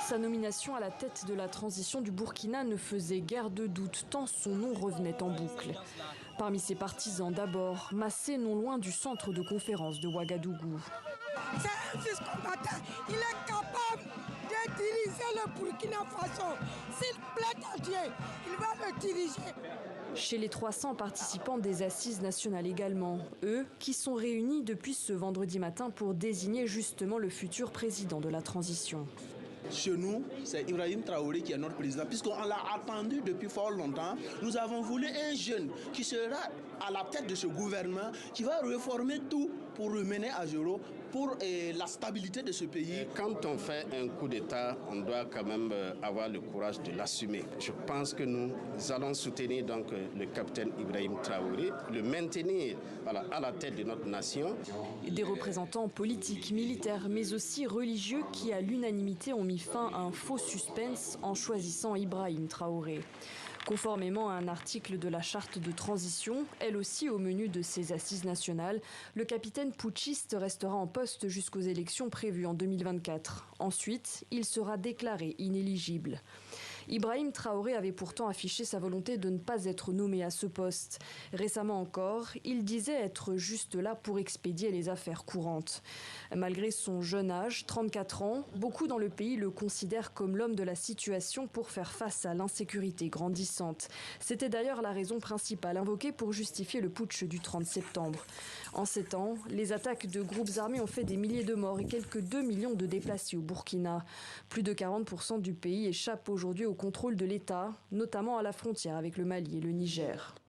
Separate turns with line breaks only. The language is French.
Sa nomination à la tête de la transition du Burkina ne faisait guère de doute tant son nom revenait en boucle. Parmi ses partisans d'abord, massés non loin du centre de conférence de Ouagadougou.
C'est un fils combattant, il est capable de diriger le Burkina Faso. S'il plaît à Dieu, il va le diriger.
Chez les 300 participants des Assises nationales également, eux qui sont réunis depuis ce vendredi matin pour désigner justement le futur président de la transition.
Chez nous, c'est Ibrahim Traoré qui est notre président, puisqu'on l'a attendu depuis fort longtemps. Nous avons voulu un jeune qui sera à la tête de ce gouvernement, qui va réformer tout pour le mener à zéro, pour la stabilité de ce pays.
Quand on fait un coup d'État, on doit quand même avoir le courage de l'assumer. Je pense que nous allons soutenir donc le capitaine Ibrahim Traoré, le maintenir à la tête de notre nation.
Des représentants politiques, militaires, mais aussi religieux qui à l'unanimité ont mis fin à un faux suspense en choisissant Ibrahim Traoré. Conformément à un article de la charte de transition, elle aussi au menu de ces assises nationales, le capitaine putschiste restera en poste jusqu'aux élections prévues en 2024. Ensuite, il sera déclaré inéligible. Ibrahim Traoré avait pourtant affiché sa volonté de ne pas être nommé à ce poste. Récemment encore, il disait être juste là pour expédier les affaires courantes. Malgré son jeune âge, 34 ans, beaucoup dans le pays le considèrent comme l'homme de la situation pour faire face à l'insécurité grandissante. C'était d'ailleurs la raison principale invoquée pour justifier le putsch du 30 septembre. En 7 ans, les attaques de groupes armés ont fait des milliers de morts et quelques 2 millions de déplacés au Burkina. Plus de 40% du pays échappe aujourd'hui au contrôle de l'État, notamment à la frontière avec le Mali et le Niger.